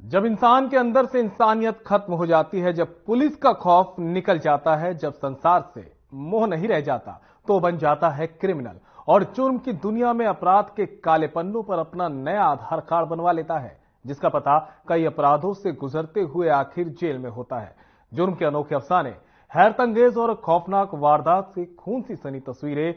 जब इंसान के अंदर से इंसानियत खत्म हो जाती है, जब पुलिस का खौफ निकल जाता है, जब संसार से मोह नहीं रह जाता, तो बन जाता है क्रिमिनल और जुर्म की दुनिया में अपराध के काले पन्नों पर अपना नया आधार कार्ड बनवा लेता है, जिसका पता कई अपराधों से गुजरते हुए आखिर जेल में होता है। जुर्म के अनोखे अफसाने, हैरतअंगेज और खौफनाक वारदात से खून सी सनी तस्वीरें,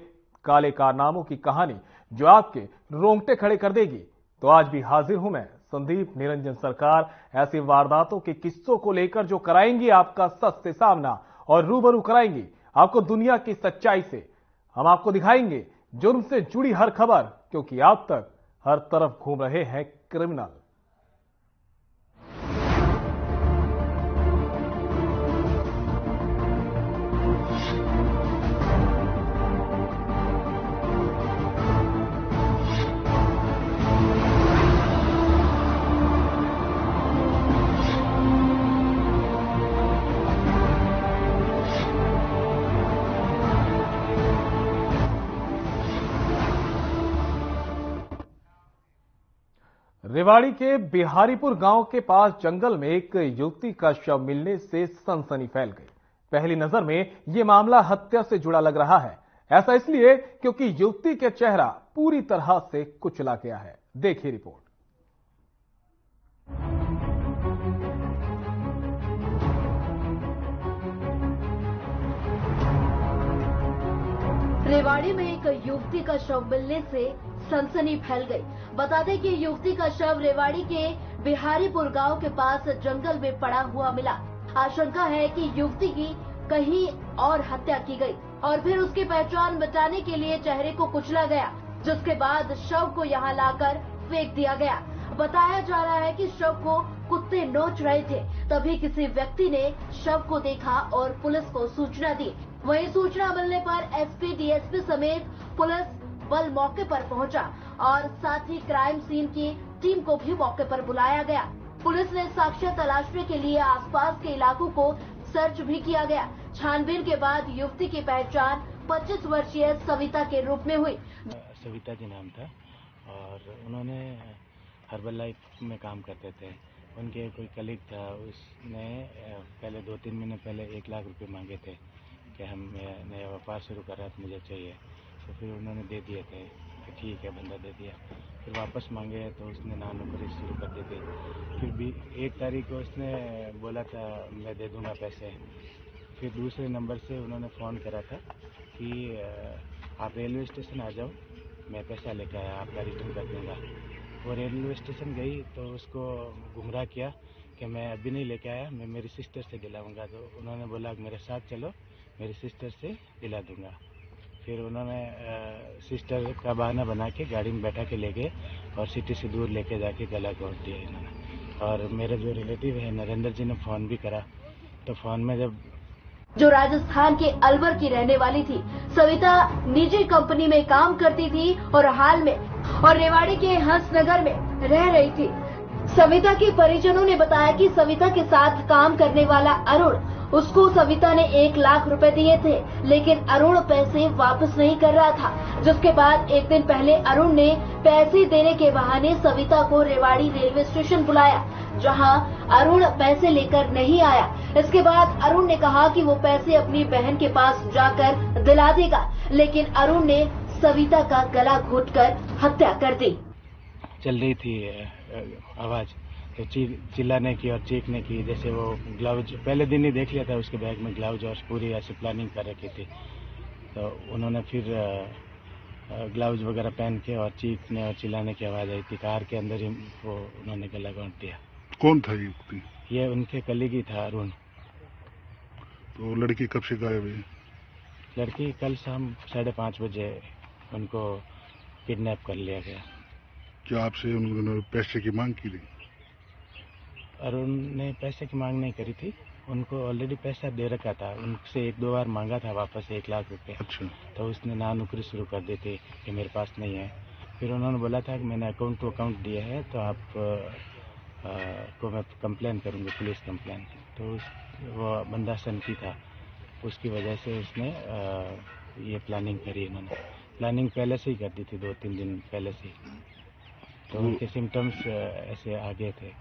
काले कारनामों की कहानी जो आपके रोंगटे खड़े कर देगी। तो आज भी हाजिर हूं मैं, संदीप निरंजन सरकार, ऐसी वारदातों के किस्सों को लेकर जो कराएंगी आपका सच से सामना और रूबरू कराएंगी आपको दुनिया की सच्चाई से। हम आपको दिखाएंगे जुर्म से जुड़ी हर खबर, क्योंकि आप तक हर तरफ घूम रहे हैं क्रिमिनल। रेवाड़ी के बिहारीपुर गांव के पास जंगल में एक युवती का शव मिलने से सनसनी फैल गई। पहली नजर में यह मामला हत्या से जुड़ा लग रहा है। ऐसा इसलिए क्योंकि युवती का चेहरा पूरी तरह से कुचला गया है। देखिए रिपोर्ट। रेवाड़ी में एक युवती का शव मिलने से सनसनी फैल गई। बता दें कि युवती का शव रेवाड़ी के बिहारीपुर गांव के पास जंगल में पड़ा हुआ मिला। आशंका है कि युवती की कहीं और हत्या की गई और फिर उसकी पहचान मिटाने के लिए चेहरे को कुचला गया, जिसके बाद शव को यहां लाकर फेंक दिया गया। बताया जा रहा है कि शव को कुत्ते नोच रहे थे, तभी किसी व्यक्ति ने शव को देखा और पुलिस को सूचना दी। वहीं सूचना मिलने पर एसपी, डीएसपी समेत पुलिस बल मौके पर पहुंचा और साथ ही क्राइम सीन की टीम को भी मौके पर बुलाया गया। पुलिस ने साक्ष्य तलाशने के लिए आसपास के इलाकों को सर्च भी किया गया। छानबीन के बाद युवती की पहचान 25 वर्षीय सविता के रूप में हुई। सविता जी नाम था और उन्होंने हर्बल लाइफ में काम करते थे। उनके कोई कलीग था, उसने पहले 2-3 महीने पहले 1 लाख रुपए मांगे थे कि हम नया व्यापार शुरू कर रहा था, मुझे चाहिए। तो फिर उन्होंने दे दिए थे कि ठीक है, बंदा दे दिया। फिर वापस मांगे तो उसने नानौकरी शुरू कर दी थी। फिर भी 1 तारीख को उसने बोला था मैं दे दूंगा पैसे। फिर दूसरे नंबर से उन्होंने फ़ोन करा था कि आप रेलवे स्टेशन आ जाओ, मैं पैसा लेकर आया, आपका रिटर्न कर दूँगा। वो रेलवे स्टेशन गई तो उसको गुमराह किया कि मैं अभी नहीं लेके आया, मैं मेरी सिस्टर से दिलाऊंगा। तो उन्होंने बोला मेरे साथ चलो, मेरी सिस्टर से दिला दूंगा। फिर उन्होंने सिस्टर का बहाना बना के गाड़ी में बैठा के ले गए और सिटी से दूर लेके जाके गला घोंट दिया इन्होंने। और मेरे जो रिलेटिव है नरेंद्र जी ने फ़ोन भी करा, तो फ़ोन में जो राजस्थान के अलवर की रहने वाली थी, सविता निजी कंपनी में काम करती थी और हाल में रेवाड़ी के हंसनगर में रह रही थी। सविता के परिजनों ने बताया कि सविता के साथ काम करने वाला अरुण, उसको सविता ने 1 लाख रुपए दिए थे, लेकिन अरुण पैसे वापस नहीं कर रहा था। जिसके बाद एक दिन पहले अरुण ने पैसे देने के बहाने सविता को रेवाड़ी रेलवे स्टेशन बुलाया, जहां अरुण पैसे लेकर नहीं आया। इसके बाद अरुण ने कहा कि वो पैसे अपनी बहन के पास जाकर दिला देगा, लेकिन अरुण ने सविता का गला घोंटकर हत्या कर दी। चल रही थी आवाज, तो चिल्लाने की और चीखने की। जैसे वो ग्लव्स पहले दिन ही देख लिया था, उसके बैग में ग्लव्स और पूरी ऐसी प्लानिंग कर रखी थी। तो उन्होंने फिर ग्लव्स वगैरह पहन के और चीखने और चिल्लाने की आवाज़ आई थी। कार के अंदर ही वो उन्होंने गला घोंट दिया। कौन था ये व्यक्ति? ये उनके कलीग ही था, अरुण। तो लड़की कब से गायब है? लड़की कल शाम 5:30 बजे उनको किडनैप कर लिया गया। क्या आपसे उन्होंने पैसे की मांग की थी? अरुण ने पैसे की मांग नहीं करी थी, उनको ऑलरेडी पैसा दे रखा था। उनसे 1-2 बार मांगा था वापस 1 लाख रुपए। अच्छा। तो उसने नानौकरी शुरू कर दी थी कि मेरे पास नहीं है। फिर उन्होंने बोला था कि मैंने अकाउंट टू अकाउंट दिए हैं, तो आप को मैं कंप्लेन करूँगी, पुलिस कंप्लेन। तो वो बंदा सनकी था, उसकी वजह से उसने ये प्लानिंग करी। इन्होंने प्लानिंग पहले से ही कर दी थी, 2-3 दिन पहले से ही। तो उनके सिम्टम्स ऐसे आ गए थे।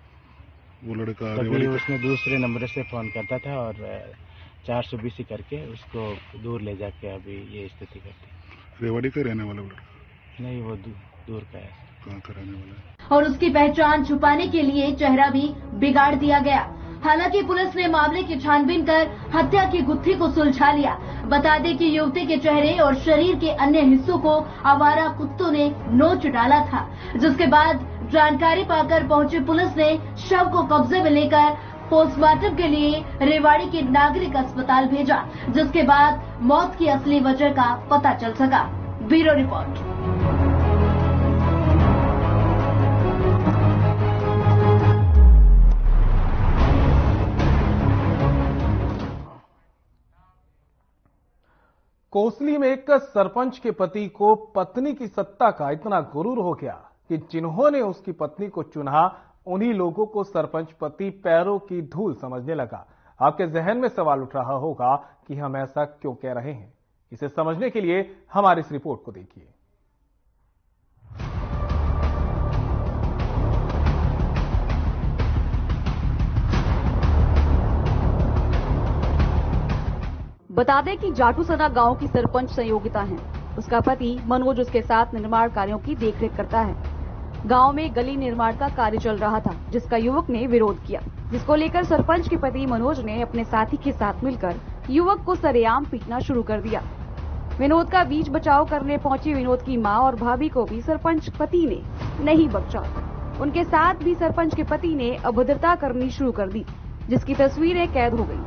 वो लड़का तभी उसने दूसरे नंबर से फ़ोन करता था और 420 करके उसको दूर ले जाके अभी ये स्थिति करती। रेवाड़ी का रहने वाला लड़का? नहीं, वो दूर का है। कहाँ का रहने वाला है? और उसकी पहचान छुपाने के लिए चेहरा भी बिगाड़ दिया गया। हालांकि पुलिस ने मामले की छानबीन कर हत्या की गुत्थी को सुलझा लिया। बता दें कि युवती के चेहरे और शरीर के अन्य हिस्सों को आवारा कुत्तों ने नोच डाला था, जिसके बाद जानकारी पाकर पहुंची पुलिस ने शव को कब्जे में लेकर पोस्टमार्टम के लिए रेवाड़ी के नागरिक अस्पताल भेजा, जिसके बाद मौत की असली वजह का पता चल सका। Bureau report. कोसली में एक सरपंच के पति को पत्नी की सत्ता का इतना गुरूर हो गया कि जिन्होंने उसकी पत्नी को चुना, उन्हीं लोगों को सरपंच पति पैरों की धूल समझने लगा। आपके जहन में सवाल उठ रहा होगा कि हम ऐसा क्यों कह रहे हैं। इसे समझने के लिए हमारी इस रिपोर्ट को देखिए। बता दें कि जाटूसना गांव की सरपंच संयोगिता है। उसका पति मनोज उसके साथ निर्माण कार्यों की देखरेख करता है। गांव में गली निर्माण का कार्य चल रहा था, जिसका युवक ने विरोध किया, जिसको लेकर सरपंच के पति मनोज ने अपने साथी के साथ मिलकर युवक को सरेआम पीटना शुरू कर दिया। विनोद का बीच बचाव करने पहुंची विनोद की मां और भाभी को भी सरपंच पति ने नहीं बख्शा। उनके साथ भी सरपंच के पति ने अभद्रता करनी शुरू कर दी, जिसकी तस्वीरें कैद हो गई।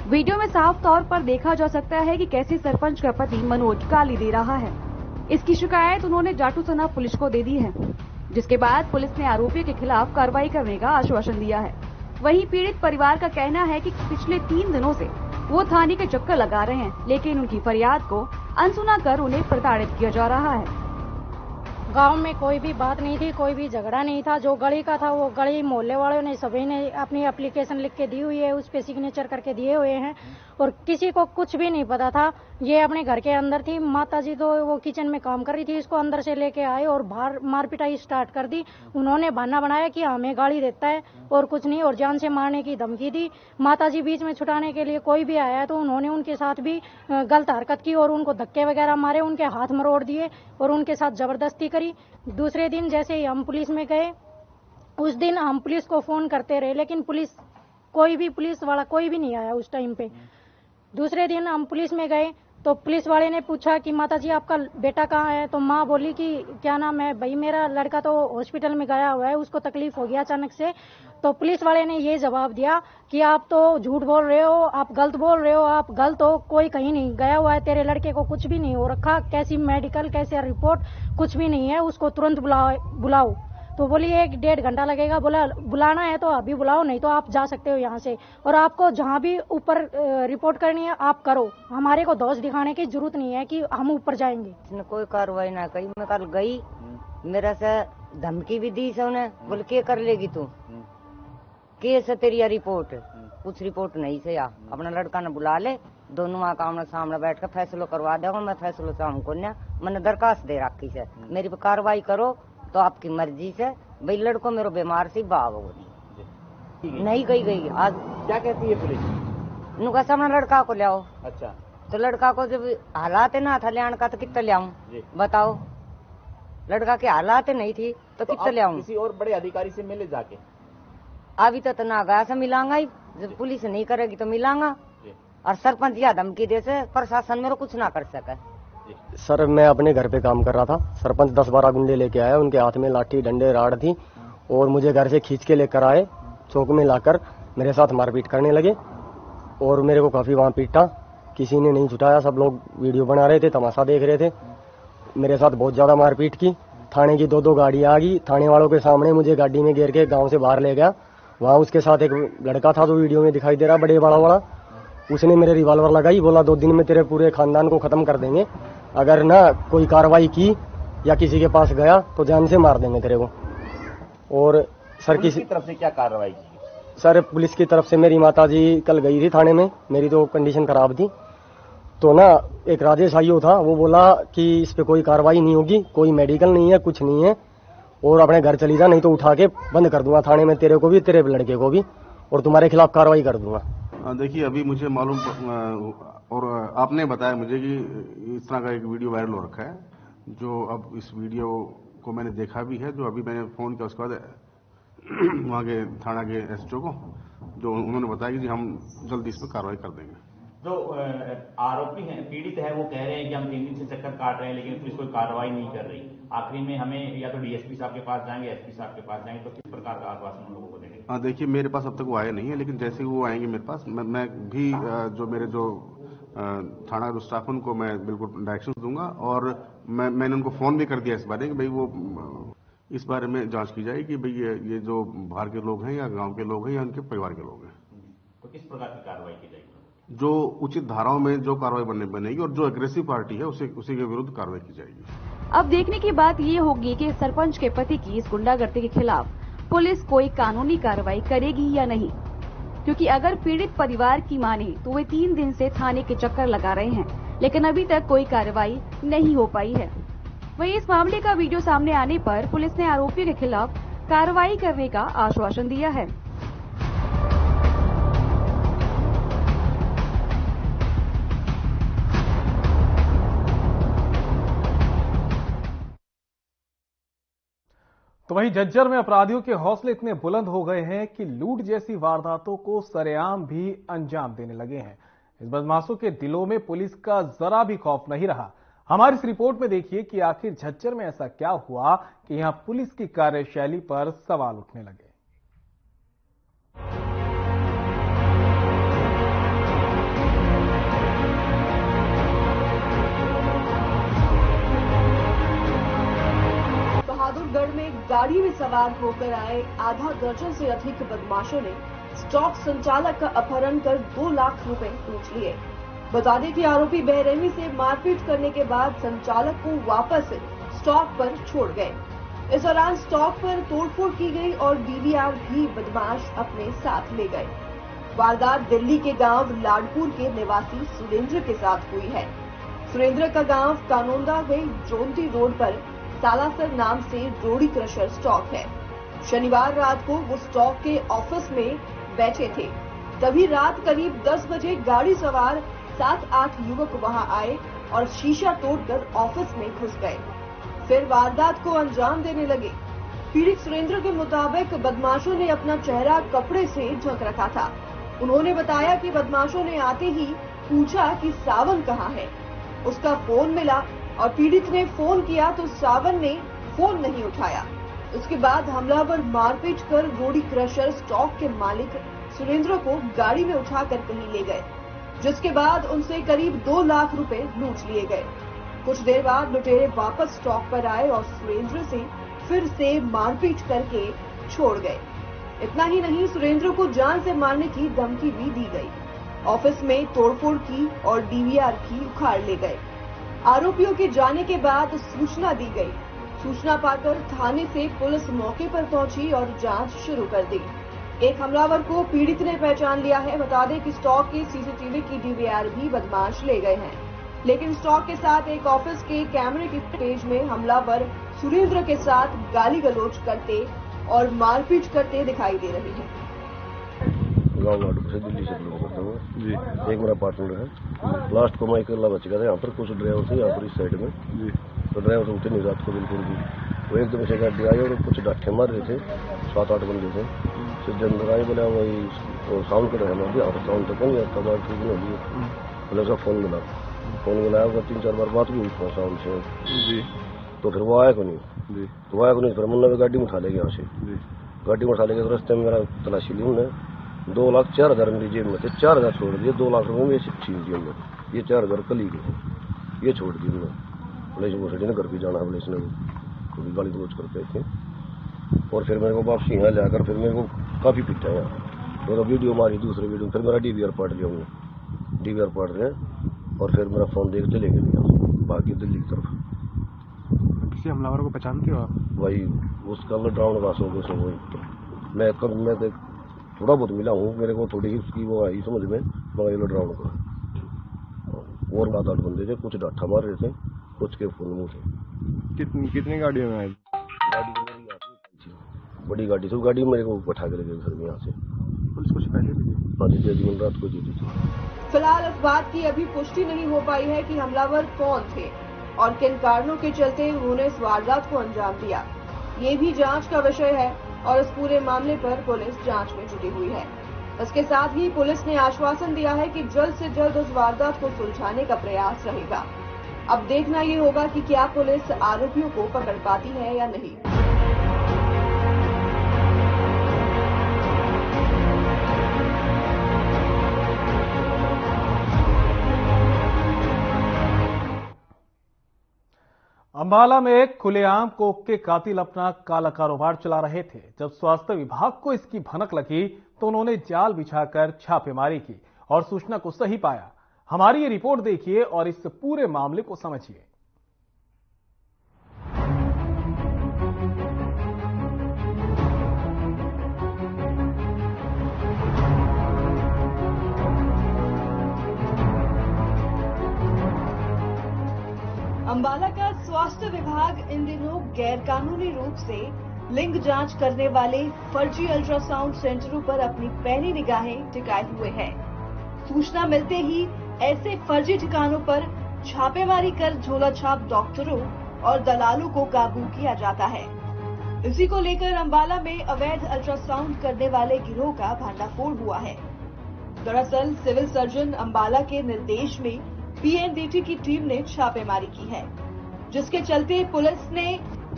वीडियो में साफ तौर पर देखा जा सकता है कि कैसे सरपंच का पति मनोज गाली दे रहा है। इसकी शिकायत उन्होंने जाटूसना पुलिस को दे दी है, जिसके बाद पुलिस ने आरोपी के खिलाफ कार्रवाई करने का आश्वासन दिया है। वहीं पीड़ित परिवार का कहना है कि पिछले 3 दिनों से वो थाने के चक्कर लगा रहे हैं, लेकिन उनकी फरियाद को अनसुना कर उन्हें प्रताड़ित किया जा रहा है। गांव में कोई भी बात नहीं थी, कोई भी झगड़ा नहीं था। जो गली का था वो गली मोहल्ले वालों ने सभी ने अपनी एप्लीकेशन लिख के दी हुई है, उस पे सिग्नेचर करके दिए हुए हैं और किसी को कुछ भी नहीं पता था। ये अपने घर के अंदर थी, माताजी तो वो किचन में काम कर रही थी, इसको अंदर से लेके आए और बाहर मारपिटाई स्टार्ट कर दी। उन्होंने बहाना बनाया कि हमें गाली देता है और कुछ नहीं, और जान से मारने की धमकी दी। माताजी बीच में छुटाने के लिए कोई भी आया तो उन्होंने उनके साथ भी गलत हरकत की और उनको धक्के वगैरह मारे, उनके हाथ मरोड़ दिए और उनके साथ जबरदस्ती करी। दूसरे दिन जैसे ही हम पुलिस में गए, उस दिन हम पुलिस को फोन करते रहे, लेकिन पुलिस वाला कोई भी नहीं आया उस टाइम पे। दूसरे दिन हम पुलिस में गए तो पुलिस वाले ने पूछा कि माताजी आपका बेटा कहाँ है, तो माँ बोली कि क्या नाम है भाई, मेरा लड़का तो हॉस्पिटल में गया हुआ है, उसको तकलीफ हो गया अचानक से। तो पुलिस वाले ने ये जवाब दिया कि आप तो झूठ बोल रहे हो, आप गलत बोल रहे हो, आप गलत हो, कोई कहीं नहीं गया हुआ है, तेरे लड़के को कुछ भी नहीं हो रखा, कैसी मेडिकल कैसे रिपोर्ट कुछ भी नहीं है, उसको तुरंत बुलाओ। तो बोली 1-1.5 घंटा लगेगा। बोला बुलाना है तो अभी बुलाओ, नहीं तो आप जा सकते हो यहाँ से, और आपको जहाँ भी ऊपर रिपोर्ट करनी है आप करो, हमारे को दोष दिखाने की जरूरत नहीं है कि हम ऊपर जाएंगे। इसने कोई कार्रवाई ना करी। मैं कल गई, मेरा से धमकी भी दी से उन्हें, बोले क्या कर लेगी तू, केस है तेरी रिपोर्ट, कुछ रिपोर्ट नहीं से या अपना लड़का ने बुला ले, दोनों वहाँ आमने सामने बैठ कर फैसलो करवा देगा। मैं फैसलो से हमको मैंने दरखास्त दे रखी से, मेरी पे कार्रवाई करो तो आपकी मर्जी से। भाई लड़को मेरो बीमार सी बाब हो नहीं गई। आज क्या कहती है पुलिस? नुका सामने लड़का को ले आओ। अच्छा, तो लड़का को जब हालात ना था लियान का तो कितना ले आऊं बताओ, लड़का के हालात नहीं थी तो कितना ले आऊं। किसी और बड़े अधिकारी से मिले जाके? अभी तो ना गया से मिलांगा ही, जब पुलिस नहीं करेगी तो मिलांगा। और सरपंच या धमकी दे से प्रशासन मेरे कुछ ना कर सके। सर मैं अपने घर पे काम कर रहा था, सरपंच 10-12 गुंडे लेके आया, उनके हाथ में लाठी डंडे राड़ थी और मुझे घर से खींच के लेकर आए, चौक में लाकर मेरे साथ मारपीट करने लगे और मेरे को काफी वहां पीटा। किसी ने नहीं छुटाया, सब लोग वीडियो बना रहे थे, तमाशा देख रहे थे। मेरे साथ बहुत ज्यादा मारपीट की। थाने की 2 गाड़ियां आ गई, थाने वालों के सामने मुझे गाड़ी में घेर के गाँव से बाहर ले गया। वहाँ उसके साथ एक लड़का था जो वीडियो में दिखाई दे रहा, बड़े बड़ा, उसने मेरे रिवॉल्वर लगाई, बोला 2 दिन में तेरे पूरे खानदान को खत्म कर देंगे, अगर ना कोई कार्रवाई की या किसी के पास गया तो जान से मार देंगे तेरे को। और सर किसी तरफ से क्या कार्रवाई की? सर पुलिस की तरफ से मेरी माताजी कल गई थी थाने में, मेरी तो कंडीशन खराब थी, तो ना एक राजेश आईओ था, वो बोला कि इस पे कोई कार्रवाई नहीं होगी, कोई मेडिकल नहीं है, कुछ नहीं है, और अपने घर चली जा, नहीं तो उठा के बंद कर दूंगा थाने में, तेरे को भी तेरे लड़के को भी, और तुम्हारे खिलाफ कार्रवाई कर दूंगा। देखिए अभी मुझे मालूम और आपने बताया मुझे कि इस तरह का एक वीडियो वायरल हो रखा है, जो अब इस वीडियो को मैंने देखा भी है, जो अभी मैंने फोन किया उसके बाद वहाँ के थाना के एसएचओ को, जो उन्होंने बताया कि हम जल्दी इस पर कार्रवाई कर देंगे। जो आरोपी हैं, पीड़ित है, वो कह रहे हैं कि हम 3 दिन से चक्कर काट रहे हैं लेकिन पुलिस कोई कार्रवाई नहीं कर रही। आखिरी में हमें या तो डीएसपी साहब के पास जाएंगे, एसपी साहब के पास जाएंगे, तो किस प्रकार का आश्वासन उन लोगों को देंगे? देखिए मेरे पास अब तक वो आए नहीं है, लेकिन जैसे ही वो आएंगे मेरे पास मैं भी जो मेरे जो थाना जो स्टाफ उनको मैं बिल्कुल डायरेक्शन दूंगा, और मैंने उनको फोन भी कर दिया इस बारे कि भाई वो इस बारे में जांच की जाए कि भाई ये जो बाहर के लोग हैं या गांव के लोग हैं या उनके परिवार के लोग हैं। तो किस प्रकार की कार्रवाई की जाएगी? जो उचित धाराओं में जो कार्रवाई बनेगी और जो एग्रेसिव पार्टी है उसी के विरुद्ध कार्रवाई की जाएगी। अब देखने की बात ये होगी कि सरपंच के पति की इस गुंडागर्दी के खिलाफ पुलिस कोई कानूनी कार्रवाई करेगी या नहीं, क्योंकि अगर पीड़ित परिवार की माने तो वे 3 दिन से थाने के चक्कर लगा रहे हैं, लेकिन अभी तक कोई कार्रवाई नहीं हो पाई है। वहीं इस मामले का वीडियो सामने आने पर पुलिस ने आरोपी के खिलाफ कार्रवाई करने का आश्वासन दिया है। तो वहीं झज्जर में अपराधियों के हौसले इतने बुलंद हो गए हैं कि लूट जैसी वारदातों को सरेआम भी अंजाम देने लगे हैं। इस बदमाशों के दिलों में पुलिस का जरा भी खौफ नहीं रहा। हमारी इस रिपोर्ट में देखिए कि आखिर झज्जर में ऐसा क्या हुआ कि यहां पुलिस की कार्यशैली पर सवाल उठने लगे। बहादुरगढ़ में गाड़ी में सवार होकर आए आधा दर्जन से अधिक बदमाशों ने स्टॉक संचालक का अपहरण कर 2 लाख रुपए लूट लिए। बता दें कि आरोपी बेरहमी से मारपीट करने के बाद संचालक को वापस स्टॉक पर छोड़ गए। इस दौरान स्टॉक पर तोड़फोड़ की गई और डीवीआर भी बदमाश अपने साथ ले गए। वारदात दिल्ली के गांव लाडपुर के निवासी सुरेंद्र के साथ हुई है। सुरेंद्र का गांव कानोंदा में जोंती रोड पर सालासर नाम से रोड़ी क्रशर स्टॉक है। शनिवार रात को वो स्टॉक के ऑफिस में बैठे थे, तभी रात करीब 10 बजे गाड़ी सवार 7-8 युवक वहां आए और शीशा तोड़कर ऑफिस में घुस गए, फिर वारदात को अंजाम देने लगे। पीड़ित सुरेंद्र के मुताबिक बदमाशों ने अपना चेहरा कपड़े से ढक रखा था। उन्होंने बताया कि बदमाशों ने आते ही पूछा कि सावन कहाँ है। उसका फोन मिला और पीड़ित ने फोन किया तो सावन ने फोन नहीं उठाया। उसके बाद हमलावर मारपीट कर रोड़ी क्रशर स्टॉक के मालिक सुरेंद्र को गाड़ी में उठाकर कहीं ले गए, जिसके बाद उनसे करीब 2 लाख रुपए लूट लिए गए। कुछ देर बाद लुटेरे वापस स्टॉक पर आए और सुरेंद्र से फिर से मारपीट करके छोड़ गए। इतना ही नहीं, सुरेंद्र को जान से मारने की धमकी भी दी गई। ऑफिस में तोड़फोड़ की और डीवीआर भी उखाड़ ले गए। आरोपियों के जाने के बाद सूचना दी गई। सूचना पाकर थाने से पुलिस मौके पर पहुंची और जांच शुरू कर दी। एक हमलावर को पीड़ित ने पहचान लिया है। बता दें कि स्टॉक के सीसीटीवी की डीवीआर भी बदमाश ले गए हैं, लेकिन स्टॉक के साथ एक ऑफिस के कैमरे की फुटेज में हमलावर सुरेंद्र के साथ गाली गलौज करते और मारपीट करते दिखाई दे रहे हैं। गाँव लाडपुर से दिल्ली से बिलोंग करता हूँ जी। एक मेरा पार्टनर है, लास्ट को मैं अकेला बच गया था। यहाँ पर कुछ ड्राइवर थे, यहाँ पर इस साइड में जी, तो ड्राइवर उठे नहीं रात को बिल्कुल भी। वो एकदम से गाड़ी आई और कुछ डाठे मार रहे थे, 7-8 बंदे थे। फिर अंदर आए, बोला वही साउंड कर रहे हैं, यहाँ पर साउंड तक नहीं आता, बात ठीक नहीं होगी। बोले उसका फोन मिला, वो 3-4 बार बात भी हुई फोन साउंड से जी। तो फिर वो आया को नहीं जी, तो आया को नहीं। फिर मुन्ना भी गाड़ी में उठा ले गया यहाँ से, गाड़ी में उठा ले गया। तो रस्ते में मेरा तलाशी ली उन्हें, 2,04,000 मेरी जेब में थे, 4,000 छोड़ दिए। 2 लाख रुपए में छीन दिए हमने। ये 4,000 कल ही गए, ये छोड़ दिए हमने। बोले वो ने घर भी जाना है, बोले इसने कभी गाली गलौज करते थे। और फिर मेरे को वापसी यहाँ जाकर फिर मेरे को काफी पीटा है। मेरा वीडियो मारी, दूसरे वीडियो फिर मेरा डीवीआर पाट लिया हमने, डीवीआर पाट रहे और फिर मेरा फोन देखते लेके गया बाकी दिल्ली की तरफ। किसी हमलावर को पहचानते हो आप? भाई उसका ड्राउन वास हो गया। तो मैं थोड़ा बहुत मिला हूँ, मेरे को थोड़ी उसकी वो आई समझ में, मगर ये ड्राउन का और 7-8 बंदे थे, कुछ डाठा मार रहे थे, कुछ के फुल मुँह थे। कितनी गाड़ियों में आए? गाड़ी बड़ी गाड़ी थी, गाड़ी मेरे को बैठा के ले गए घर में यहाँ से। पुलिस को शिकायत दी थी? हाँ जी, आज रात को दी थी। फिलहाल इस बात की अभी पुष्टि नहीं हो पाई है कि हमलावर कौन थे और किन कारणों के चलते उन्होंने इस वारदात को अंजाम दिया। ये भी जांच का विषय है और इस पूरे मामले पर पुलिस जांच में जुटी हुई है। इसके साथ ही पुलिस ने आश्वासन दिया है कि जल्द से जल्द उस वारदात को सुलझाने का प्रयास रहेगा। अब देखना ये होगा कि क्या पुलिस आरोपियों को पकड़ पाती है या नहीं। अंबाला में खुलेआम कोक के कातिल अपना काला कारोबार चला रहे थे। जब स्वास्थ्य विभाग को इसकी भनक लगी तो उन्होंने जाल बिछाकर छापेमारी की और सूचना को सही पाया। हमारी ये रिपोर्ट देखिए और इस पूरे मामले को समझिए। अंबाला का स्वास्थ्य विभाग इन दिनों गैरकानूनी रूप से लिंग जांच करने वाले फर्जी अल्ट्रासाउंड सेंटरों पर अपनी पैनी निगाहें टिकाए हुए है। सूचना मिलते ही ऐसे फर्जी ठिकानों पर छापेमारी कर झोला छाप डॉक्टरों और दलालों को काबू किया जाता है। इसी को लेकर अंबाला में अवैध अल्ट्रासाउंड करने वाले गिरोह का भांडाफोड़ हुआ है। दरअसल सिविल सर्जन अंबाला के निर्देश में पीएनडीटी की टीम ने छापेमारी की है, जिसके चलते पुलिस ने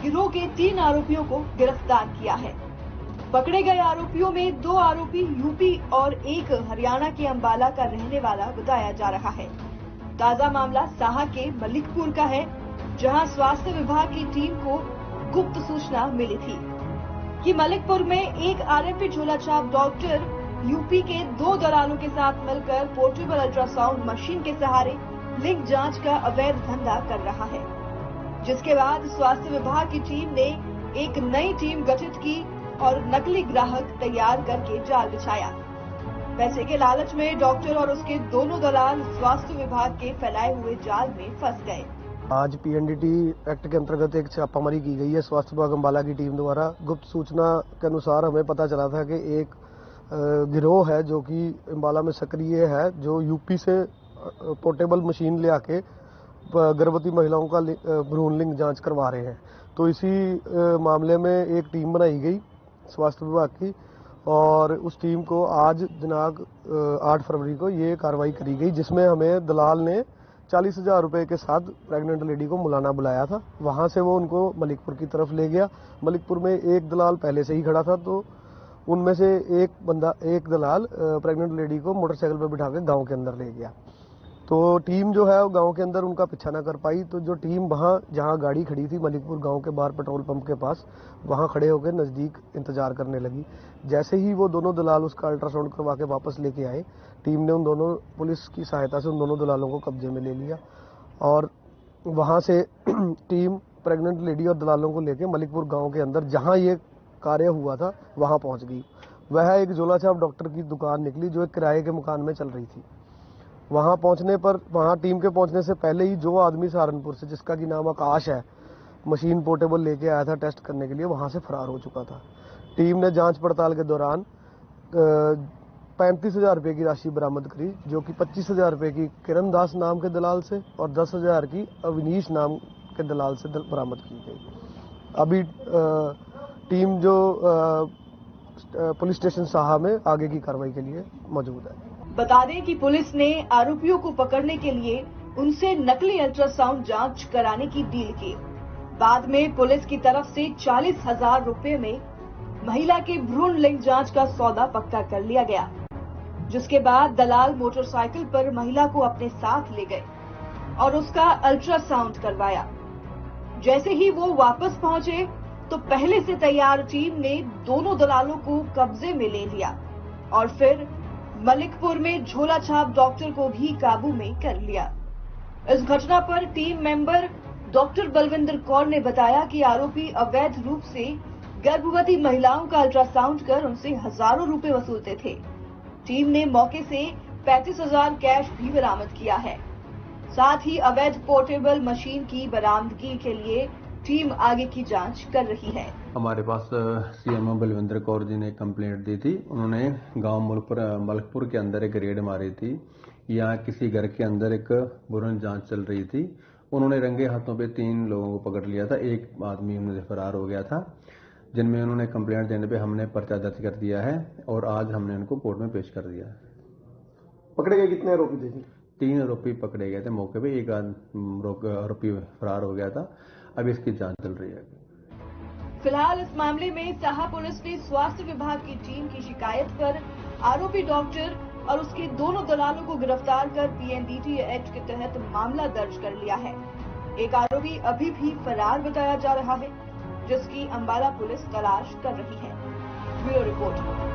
गिरोह के 3 आरोपियों को गिरफ्तार किया है। पकड़े गए आरोपियों में 2 आरोपी यूपी और 1 हरियाणा के अंबाला का रहने वाला बताया जा रहा है। ताजा मामला साहा के मलिकपुर का है, जहां स्वास्थ्य विभाग की टीम को गुप्त सूचना मिली थी कि मलिकपुर में एक आरएमपी झोला छाप डॉक्टर यूपी के 2 दलालों के साथ मिलकर पोर्टेबल अल्ट्रासाउंड मशीन के सहारे लिंग जांच का अवैध धंधा कर रहा है। जिसके बाद स्वास्थ्य विभाग की टीम ने एक नई टीम गठित की और नकली ग्राहक तैयार करके जाल बिछाया। पैसे के लालच में डॉक्टर और उसके दोनों दलाल स्वास्थ्य विभाग के फैलाए हुए जाल में फंस गए। आज पीएनडीटी एक्ट के अंतर्गत एक छापामारी की गई है स्वास्थ्य विभाग अंबाला की टीम द्वारा। गुप्त सूचना के अनुसार हमें पता चला था कि एक गिरोह है जो कि अंबाला में सक्रिय है, जो यूपी से पोर्टेबल मशीन ले आके गर्भवती महिलाओं का भ्रूण लिंग जांच करवा रहे हैं। तो इसी मामले में एक टीम बनाई गई स्वास्थ्य विभाग की और उस टीम को आज दिनांक 8 फरवरी को ये कार्रवाई करी गई, जिसमें हमें दलाल ने 40,000 रुपए के साथ प्रेग्नेंट लेडी को मुलाना बुलाया था। वहां से वो उनको मलिकपुर की तरफ ले गया। मलिकपुर में एक दलाल पहले से ही खड़ा था, तो उनमें से एक दलाल प्रेग्नेंट लेडी को मोटरसाइकिल पर बिठा के गाँव के अंदर ले गया। तो टीम जो है वो गांव के अंदर उनका पीछा ना कर पाई, तो जो टीम वहां जहां गाड़ी खड़ी थी मलिकपुर गांव के बाहर पेट्रोल पंप के पास, वहां खड़े होकर नजदीक इंतजार करने लगी। जैसे ही वो दोनों दलाल उसका अल्ट्रासाउंड करवा के वापस लेके आए, टीम ने उन दोनों पुलिस की सहायता से उन दोनों दलालों को कब्जे में ले लिया और वहां से टीम प्रेग्नेंट लेडी और दलालों को लेकर मलिकपुर गाँव के अंदर जहाँ ये कार्य हुआ था वहां पहुंच गई। वह एक झोला छाप डॉक्टर की दुकान निकली जो एक किराए के मकान में चल रही थी। वहां पहुंचने पर वहां टीम के पहुंचने से पहले ही जो आदमी सहारनपुर से, जिसका की नाम आकाश है, मशीन पोर्टेबल लेके आया था टेस्ट करने के लिए, वहां से फरार हो चुका था। टीम ने जांच पड़ताल के दौरान 35,000 रुपए की राशि बरामद करी, जो कि 25,000 रुपए की किरण दास नाम के दलाल से और 10,000 की अविनीश नाम के दलाल से बरामद की गई। अभी टीम जो पुलिस स्टेशन साहा में आगे की कार्रवाई के लिए मौजूद है। बता दें कि पुलिस ने आरोपियों को पकड़ने के लिए उनसे नकली अल्ट्रासाउंड जांच कराने की डील की। बाद में पुलिस की तरफ से 40,000 रुपए में महिला के भ्रूण लिंग जांच का सौदा पक्का कर लिया गया, जिसके बाद दलाल मोटरसाइकिल पर महिला को अपने साथ ले गए और उसका अल्ट्रासाउंड करवाया। जैसे ही वो वापस पहुंचे तो पहले से तैयार टीम ने दोनों दलालों को कब्जे में ले लिया और फिर मलिकपुर में झोला छाप डॉक्टर को भी काबू में कर लिया। इस घटना पर team member doctor Balvinder Kaur ने बताया कि आरोपी अवैध रूप से गर्भवती महिलाओं का अल्ट्रासाउंड कर उनसे हजारों रुपए वसूलते थे। टीम ने मौके से 35,000 कैश भी बरामद किया है। साथ ही अवैध पोर्टेबल मशीन की बरामदगी के लिए टीम आगे की जांच कर रही है। हमारे पास सीएमओ बलविंदर कौर जी ने कंप्लेंट दी थी। उन्होंने गांव मलकपुर के अंदर एक रेड मारी थी। यहाँ किसी घर के अंदर एक बुरन जांच चल रही थी। उन्होंने रंगे हाथों पे 3 लोगों को पकड़ लिया था। एक आदमी उनसे फरार हो गया था, जिनमें उन्होंने कंप्लेंट देने पे हमने पर्चा दर्ज कर दिया है और आज हमने उनको कोर्ट में पेश कर दिया है। पकड़े गए कितने आरोपी थे? 3 आरोपी पकड़े गए थे मौके पे। एक आरोपी फरार हो गया था। अब इसकी जांच चल रही है। फिलहाल इस मामले में साहा पुलिस ने स्वास्थ्य विभाग की टीम की शिकायत पर आरोपी डॉक्टर और उसके दोनों दलालों को गिरफ्तार कर पीएनडीटी एक्ट के तहत मामला दर्ज कर लिया है। एक आरोपी अभी भी फरार बताया जा रहा है, जिसकी अंबाला पुलिस तलाश कर रही है। Bureau report.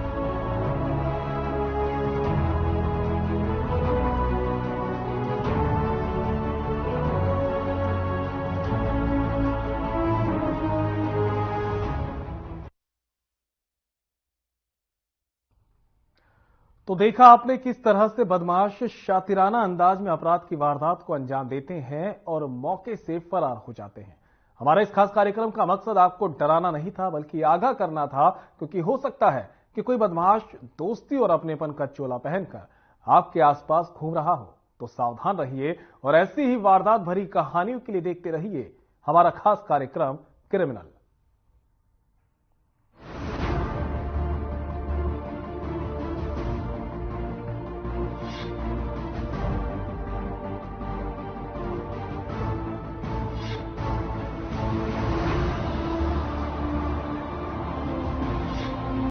तो देखा आपने किस तरह से बदमाश शातिराना अंदाज में अपराध की वारदात को अंजाम देते हैं और मौके से फरार हो जाते हैं। हमारा इस खास कार्यक्रम का मकसद आपको डराना नहीं था, बल्कि आगाह करना था, क्योंकि हो सकता है कि कोई बदमाश दोस्ती और अपनेपन का चोला पहनकर आपके आसपास घूम रहा हो। तो सावधान रहिए और ऐसी ही वारदात भरी कहानियों के लिए देखते रहिए हमारा खास कार्यक्रम क्रिमिनल।